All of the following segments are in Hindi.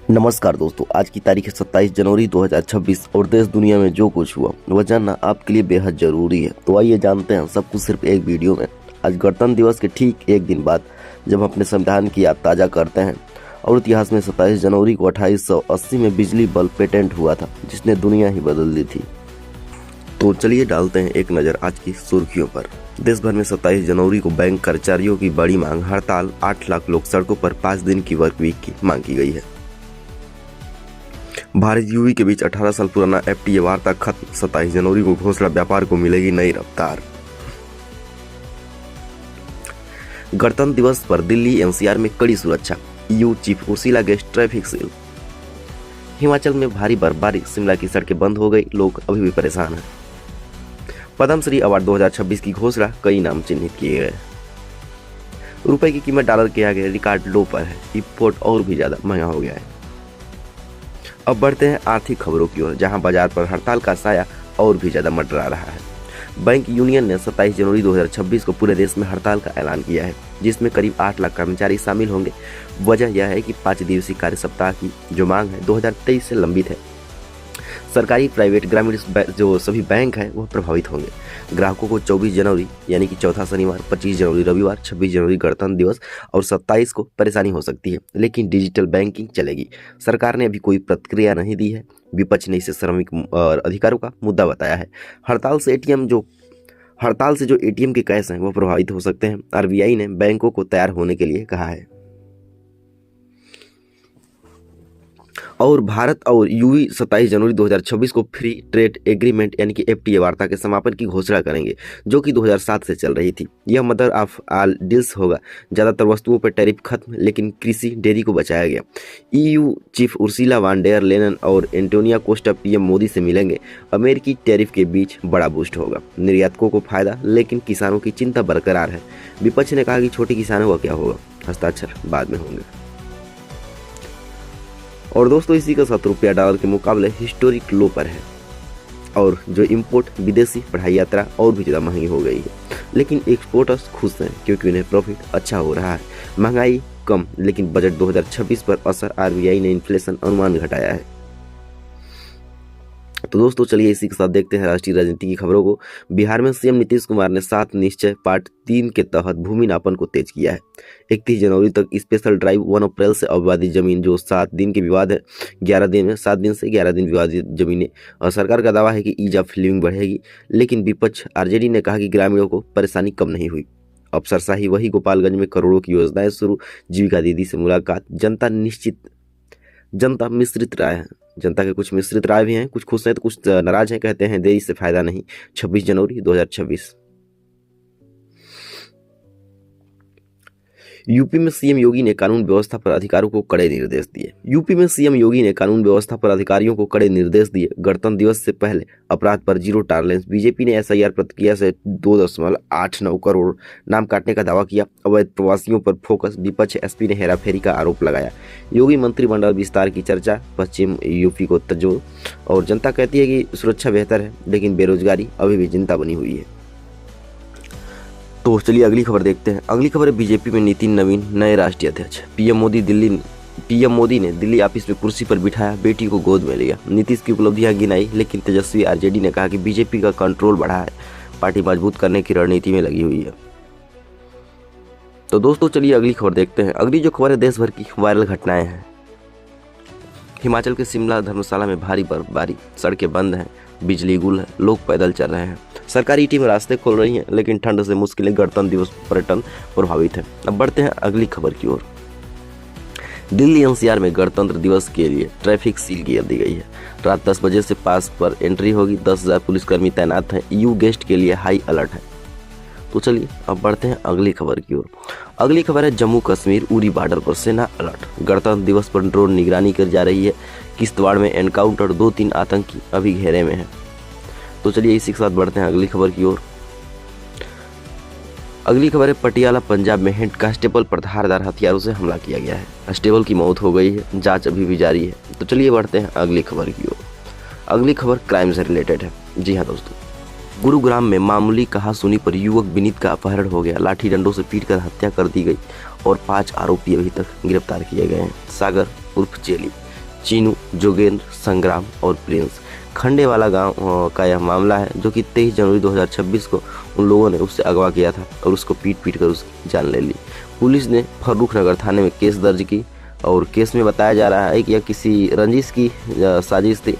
नमस्कार दोस्तों, आज की तारीख है 27 जनवरी 2026 और देश दुनिया में जो कुछ हुआ वह जानना आपके लिए बेहद जरूरी है। तो आइए जानते हैं सब कुछ सिर्फ एक वीडियो में। आज गणतंत्र दिवस के ठीक एक दिन बाद जब हम अपने संविधान की याद ताज़ा करते हैं और इतिहास में 27 जनवरी को 2880 में बिजली बल्ब पेटेंट हुआ था जिसने दुनिया ही बदल दी थी। तो चलिए डालते हैं एक नज़र आज की सुर्खियों पर। देश भर में 27 जनवरी को बैंक कर्मचारियों की बड़ी मांग हड़ताल, 8 लाख लोग सड़कों पर 5 दिन की वर्क वीक की मांग की गई है। भारत यूवी के बीच 18 साल पुराना एफटीए वार्ता खत्म, 27 जनवरी को घोषणा, व्यापार को मिलेगी नई रफ्तार। गणतंत्र दिवस पर दिल्ली एनसीआर में कड़ी सुरक्षा, EU chief Ursula guest traffic seal. Himachal में भारी बर्फबारी, शिमला की सड़कें बंद हो गई, लोग अभी भी परेशान हैं। पद्मश्री अवार्ड 2026 की घोषणा, कई नाम चिन्हित किए गए। रुपए की कीमत डॉलर के आगे रिकॉर्ड लो पर है, इंपोर्ट और भी ज्यादा महंगा हो गया है। अब बढ़ते हैं आर्थिक खबरों की ओर, जहां बाजार पर हड़ताल का साया और भी ज्यादा मंडरा रहा है। बैंक यूनियन ने 27 जनवरी 2026 को पूरे देश में हड़ताल का ऐलान किया है, जिसमें करीब 8 लाख कर्मचारी शामिल होंगे। वजह यह है कि 5 दिवसीय कार्य सप्ताह की जो मांग है 2023 से लंबित है। सरकारी, प्राइवेट, ग्रामीण जो सभी बैंक हैं वह प्रभावित होंगे। ग्राहकों को 24 जनवरी यानी कि चौथा शनिवार, 25 जनवरी रविवार, 26 जनवरी गणतंत्र दिवस और 27 को परेशानी हो सकती है, लेकिन डिजिटल बैंकिंग चलेगी। सरकार ने अभी कोई प्रतिक्रिया नहीं दी है। विपक्ष ने इसे श्रमिक और अधिकारों का मुद्दा बताया है। हड़ताल से जो एटीएम के कैश हैं वो प्रभावित हो सकते हैं। आरबीआई ने बैंकों को तैयार होने के लिए कहा है। और भारत और यूवी 27 जनवरी 2026 को फ्री ट्रेड एग्रीमेंट यानी कि एफटीए वार्ता के समापन की घोषणा करेंगे, जो कि 2007 से चल रही थी। यह मदर ऑफ ऑल डील्स होगा। ज़्यादातर वस्तुओं पर टैरिफ खत्म, लेकिन कृषि, डेयरी को बचाया गया। EU chief Ursula van der Leyen और एंटोनियो कोस्टा पीएम मोदी से मिलेंगे। अमेरिकी टैरिफ के बीच बड़ा बूस्ट होगा। निर्यातकों को फायदा, लेकिन किसानों की चिंता बरकरार है। विपक्ष ने कहा कि छोटे किसानों का क्या होगा, हस्ताक्षर बाद में होंगे। और दोस्तों, इसी का 7 रुपया डॉलर के मुकाबले हिस्टोरिक लो पर है और जो इंपोर्ट, विदेशी पढ़ाई यात्रा और भी ज़्यादा महंगी हो गई है। लेकिन एक्सपोर्टर्स खुश हैं क्योंकि उन्हें प्रॉफिट अच्छा हो रहा है। महंगाई कम, लेकिन बजट 2026 पर असर, आरबीआई ने इन्फ्लेशन अनुमान घटाया है। तो दोस्तों चलिए इसी के साथ देखते हैं राष्ट्रीय राजनीति की खबरों को। बिहार में सीएम नीतीश कुमार ने 7 निश्चय पार्ट 3 के तहत भूमि नापन को तेज किया है। 31 जनवरी तक स्पेशल ड्राइव, 1 अप्रैल से अविवादित जमीन जो 7 दिन के विवाद है 7 दिन से 11 दिन विवादित जमीनें। और सरकार का दावा है कि ईज ऑफ लिविंग बढ़ेगी, लेकिन विपक्ष आरजेडी ने कहा कि ग्रामीणों को परेशानी कम नहीं हुई। अफसरशाही वही, गोपालगंज में करोड़ों की योजनाएं शुरू, जीविका दीदी से मुलाकात। जनता मिश्रित राय है। जनता के कुछ मिश्रित राय भी हैं, कुछ खुश हैं तो कुछ नाराज हैं। कहते हैं देरी से फायदा नहीं। 26 जनवरी 2026। यूपी में सीएम योगी ने कानून व्यवस्था पर अधिकारियों को कड़े निर्देश दिए। गणतंत्र दिवस से पहले अपराध पर जीरो टॉलरेंस। बीजेपी ने एसआईआर प्रक्रिया से 2.89 करोड़ नाम काटने का दावा किया। अवैध प्रवासियों पर फोकस। विपक्ष एसपी ने हेराफेरी का आरोप लगाया। योगी मंत्रिमंडल विस्तार की चर्चा, पश्चिम यूपी को तजो। और जनता कहती है कि सुरक्षा बेहतर है, लेकिन बेरोजगारी अभी भी चिंता बनी हुई है। तो चलिए अगली खबर देखते हैं। अगली खबर है बीजेपी में नितिन नवीन नए राष्ट्रीय अध्यक्ष। पीएम मोदी ने दिल्ली ऑफिस में कुर्सी पर बिठाया, बेटी को गोद में लिया। नीतीश की उपलब्धियां गिनाई, लेकिन तेजस्वी आरजेडी ने कहा कि बीजेपी का कंट्रोल बढ़ा है, पार्टी मजबूत करने की रणनीति में लगी हुई है। तो दोस्तों चलिए अगली खबर देखते हैं। अगली जो खबर है देश भर की वायरल घटनाएं हैं। हिमाचल के शिमला धर्मशाला में भारी बर्फबारी, सड़कें बंद हैं, बिजली गुल है, लोग पैदल चल रहे हैं। सरकारी टीम रास्ते खोल रही है, लेकिन ठंड से मुश्किलें। गणतंत्र दिवस पर्यटन प्रभावित है। अब बढ़ते हैं अगली खबर की ओर। दिल्ली एनसीआर में गणतंत्र दिवस के लिए ट्रैफिक सील कर दी गई है। रात 10 बजे से पास पर एंट्री होगी। 10,000 पुलिसकर्मी तैनात हैं। ईयू गेस्ट के लिए हाई अलर्ट है। तो चलिए अब बढ़ते हैं अगली खबर की ओर। अगली खबर है जम्मू कश्मीर उरी बॉर्डर पर सेना अलर्ट। गणतंत्र दिवस पर ड्रोन निगरानी कर जा रही है। किश्तवाड़ में एनकाउंटर, 2-3 आतंकी अभी घेरे में हैं। तो चलिए इसी के साथ बढ़ते हैं अगली खबर की ओर। अगली खबर है पटियाला पंजाब में हेड कांस्टेबल पर धारदार हथियारों से हमला किया गया है। कांस्टेबल की मौत हो गई है, जांच अभी भी जारी है। तो चलिए बढ़ते हैं अगली खबर की ओर। अगली खबर क्राइम से रिलेटेड है। जी हाँ दोस्तों, गुरुग्राम में मामूली कहासुनी पर युवक विनीत का अपहरण हो गया। लाठी डंडों से पीटकर हत्या कर दी गई और 5 आरोपी अभी तक गिरफ्तार किए गए हैं। सागर उर्फ चेली चीनू, जोगेंद्र, संग्राम और प्रिंस। खंडेवाला गांव का यह मामला है, जो कि 23 जनवरी 2026 को उन लोगों ने उससे अगवा किया था और उसको पीट कर उसकी जान ले ली। पुलिस ने फर्रुख नगर थाने में केस दर्ज की और केस में बताया जा रहा है कि यह किसी रंजिश की साजिश थी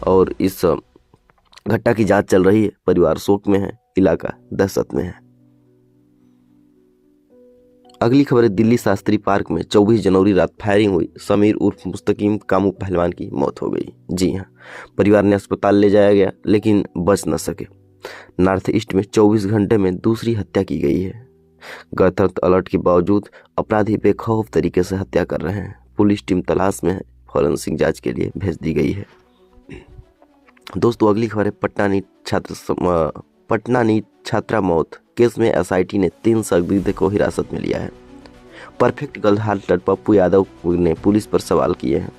और इस घटना की जांच चल रही है। परिवार शोक में है, इलाका दहशत में है। अगली खबर है, दिल्ली शास्त्री पार्क में 24 जनवरी रात फायरिंग हुई। समीर उर्फ मुस्तकीम कामू पहलवान की मौत हो गई। जी हाँ, परिवार ने अस्पताल ले जाया गया लेकिन बच न सके। नॉर्थ ईस्ट में 24 घंटे में दूसरी हत्या की गई है। गणतंत्र अलर्ट के बावजूद अपराधी बेखौफ तरीके से हत्या कर रहे हैं। पुलिस टीम तलाश में है, फॉरेंसिक जांच के लिए भेज दी गई है। दोस्तों अगली खबर है, पटना नीट छात्रा मौत केस में एसआईटी ने 3 संदिग्ध को हिरासत में लिया है। Perfect girl hostel Pappu Yadav ने पुलिस पर सवाल किए हैं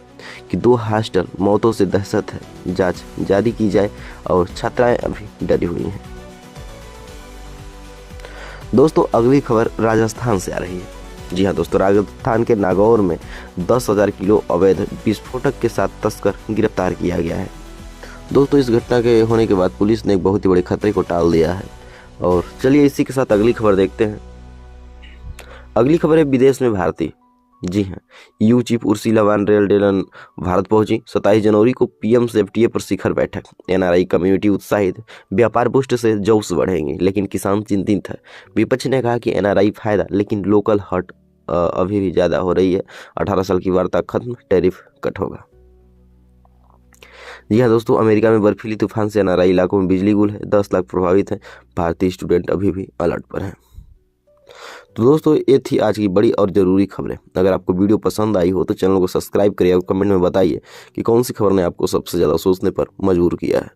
कि 2 हॉस्टल मौतों से दहशत है, जांच जारी की जाए और छात्राएं अभी डरी हुई हैं। दोस्तों अगली खबर राजस्थान से आ रही है। जी हाँ दोस्तों, राजस्थान के नागौर में 10,000 किलो अवैध विस्फोटक के साथ तस्कर गिरफ्तार किया गया है। दोस्तों इस घटना के होने के बाद पुलिस ने एक बहुत ही बड़े खतरे को टाल दिया है। और चलिए इसी के साथ अगली खबर देखते हैं। अगली खबर है, विदेश में भारतीय। जी हाँ, EU chief Ursula von der Leyen Bharat पहुंची। 27 जनवरी को पीएम से एफटीए पर शिखर बैठक। एनआरआई कम्युनिटी उत्साहित, व्यापार पुष्ट से जॉब्स बढ़ेंगे, लेकिन किसान चिंतित है। विपक्ष ने कहा कि एनआरआई फायदा, लेकिन लोकल हर्ट अभी भी ज़्यादा हो रही है। 18 साल की वार्ता खत्म, टैरिफ कट होगा। जी हाँ दोस्तों, अमेरिका में बर्फीली तूफान से एनआरआई इलाकों में बिजली गुल है। 10 लाख प्रभावित हैं। भारतीय स्टूडेंट अभी भी अलर्ट पर हैं। तो दोस्तों ये थी आज की बड़ी और ज़रूरी खबरें। अगर आपको वीडियो पसंद आई हो तो चैनल को सब्सक्राइब करिए और कमेंट में बताइए कि कौन सी खबर ने आपको सबसे ज़्यादा सोचने पर मजबूर किया है।